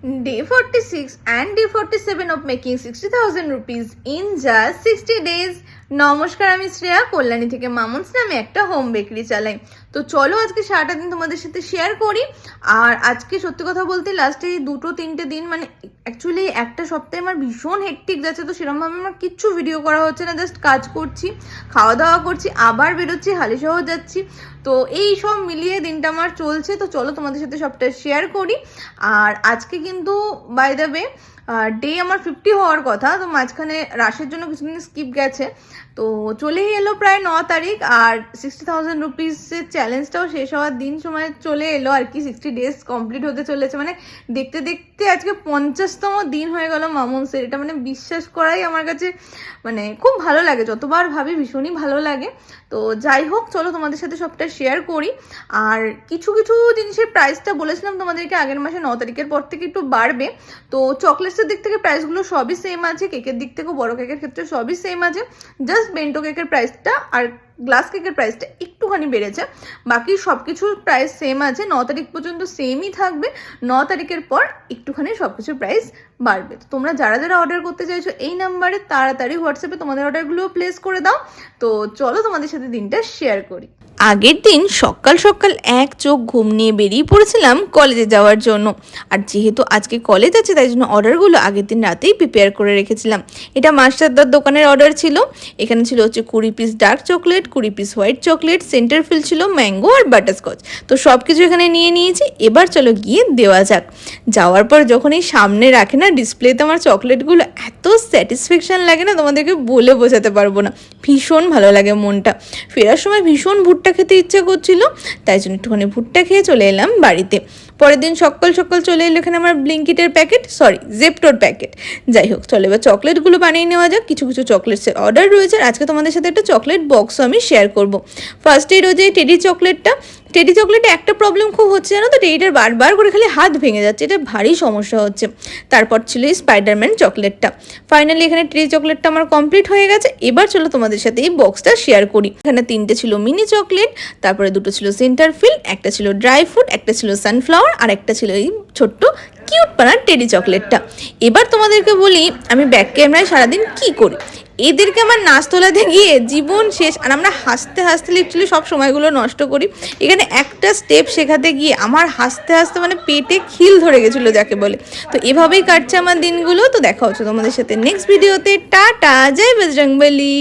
Day 46 and day 47 of making 60,000 rupees in just 60 days. নমস্কার, আমি শ্রেয়া কল্যাণী থেকে মামুনস নামে একটা হোম বেকারি চালাই। তো চলো আজকে সারাটা দিন তোমাদের সাথে শেয়ার করি। আর আজকে সত্যি কথা বলতে লাস্টে 2-3টে দিন মানে অ্যাকচুয়ালি একটা সপ্তাহে আমার ভীষণ হেক্টিক যাচ্ছে। তো সেরকমভাবে আমার কিচ্ছু ভিডিও করা হচ্ছে না, জাস্ট কাজ করছি, খাওয়া দাওয়া করছি, আবার বেরোচ্ছি, হালিশহর যাচ্ছি। তো এই সব মিলিয়ে দিনটা আমার চলছে। তো চলো তোমাদের সাথে সবটা শেয়ার করি। আর আজকে কিন্তু বাই দ্য ওয়ে ডে আমার 50 হওয়ার কথা, তো মাঝখানে রাশের জন্য কিছুদিন স্কিপ গেছে। তো চলেই এলো প্রায় 9 তারিখ, আর 60,000 রুপিসের চ্যালেঞ্জটাও শেষ হওয়ার দিন সময় চলে এলো আর কি। 60 ডেজ কমপ্লিট হতে চলেছে, মানে দেখতে দেখতে আজকে 50তম দিন হয়ে গেল মামুনসের। এটা মানে বিশ্বাস করাই আমার কাছে মানে খুব ভালো লাগে, যতবার ভাবি ভীষণই ভালো লাগে। তো যাই হোক, চলো তোমাদের সাথে সবটা শেয়ার করি। আর কিছু কিছু জিনিসের প্রাইসটা বলেছিলাম তোমাদেরকে আগের মাসে 9 তারিখের পর থেকে একটু বাড়বে। তো চকলেটসের দিক থেকে প্রাইসগুলো সবই সেম আছে, কেকের দিক থেকেও বড় কেকের ক্ষেত্রে সবই সেম আছে। জাস্ট বেন্টো কেকের প্রাইসটা আর গ্লাস কেকের প্রাইসটা একটুখানি বেড়েছে, বাকি সব কিছুর প্রাইস সেম আছে। 9 তারিখ পর্যন্ত সেমই থাকবে, 9 তারিখের পর একটুখানি সব কিছুর প্রাইস বাড়বে। তো তোমরা যারা যারা অর্ডার করতে চাইছো এই নাম্বারে তাড়াতাড়ি হোয়াটসঅ্যাপে তোমাদের অর্ডারগুলো প্লেস করে দাও। তো চলো তোমাদের সাথে দিনটা শেয়ার করি। আগের দিন সকাল সকাল এক চোখ ঘুম নিয়ে বেরিয়ে পড়েছিলাম কলেজে যাওয়ার জন্য। আর যেহেতু আজকে কলেজ আছে তাই জন্য অর্ডারগুলো আগের দিন রাতেই প্রিপেয়ার করে রেখেছিলাম। এটা মাস্টারদার দোকানের অর্ডার ছিল। এখানে ছিল হচ্ছে 20 piece dark chocolate, 20 piece white chocolate, centre fill ছিল ম্যাঙ্গো আর বাটারস্কচ। তো সব কিছু এখানে নিয়ে নিয়েছি, এবার চলো গিয়ে দেওয়া যাক। যাওয়ার পর যখন এই সামনে রাখে না ডিসপ্লেতে আমার চকলেটগুলো, এত স্যাটিসফ্যাকশান লাগে না তোমাদেরকে বলে বোঝাতে পারবো না। ভীষণ ভালো লাগে মনটা। ফেরার সময় ভীষণ ভুট্টা খেতে ইচ্ছে করছিল, তাই জন্য একটুখানি ভুট্টা খেয়ে চলে এলাম বাড়িতে। পরের দিন সকাল সকাল চলে এলো এখানে আমার ব্লিঙ্কিটের প্যাকেট, জেপ্টোর প্যাকেট। যাই হোক, চলো এবার চকলেটগুলো বানিয়ে নেওয়া যাক। কিছু কিছু চকলেটসের অর্ডার রয়েছে, আর আজকে তোমাদের সাথে একটা চকলেট বক্সও আমি শেয়ার করবো। ফার্স্টেই রয়েছে টেডি চকলেটটা। টেডি চকলেটে একটা প্রবলেম খুব হচ্ছে জানো তো, টেডিটার বারবার করে খালি হাত ভেঙে যাচ্ছে, এটা ভারী সমস্যা হচ্ছে। তারপর ছিল এই স্পাইডারম্যান চকলেটটা। ফাইনালি এখানে টেডি চকলেটটা আমার কমপ্লিট হয়ে গেছে। এবার চলো তোমাদের সাথে এই বক্সটা শেয়ার করি। এখানে 3টে ছিল মিনি চকলেট, তারপরে 2টো ছিল সেন্টার ফিল, একটা ছিল ড্রাই ফ্রুট, একটা ছিল সানফ্লাওয়ার, আর একটা ছিল এই ছোট্ট কিউট পানার টেডি চকলেটটা। এবার তোমাদেরকে বলি আমি ব্যাক ক্যামেরায় সারাদিন কি করি। এদেরকে আমার নাচ তোলাতে গিয়ে জীবন শেষ, আর আমরা হাসতে হাসতে লিটারালি সব সময়গুলো নষ্ট করি। এখানে একটা স্টেপ শেখাতে গিয়ে আমার হাসতে হাসতে মানে পেটে খিল ধরে গেছিলো যাকে বলে। তো এভাবেই কাটছে আমার দিনগুলো। তো দেখা হচ্ছে তোমাদের সাথে নেক্সট ভিডিওতে। টাটা, জয় বজরংবলী।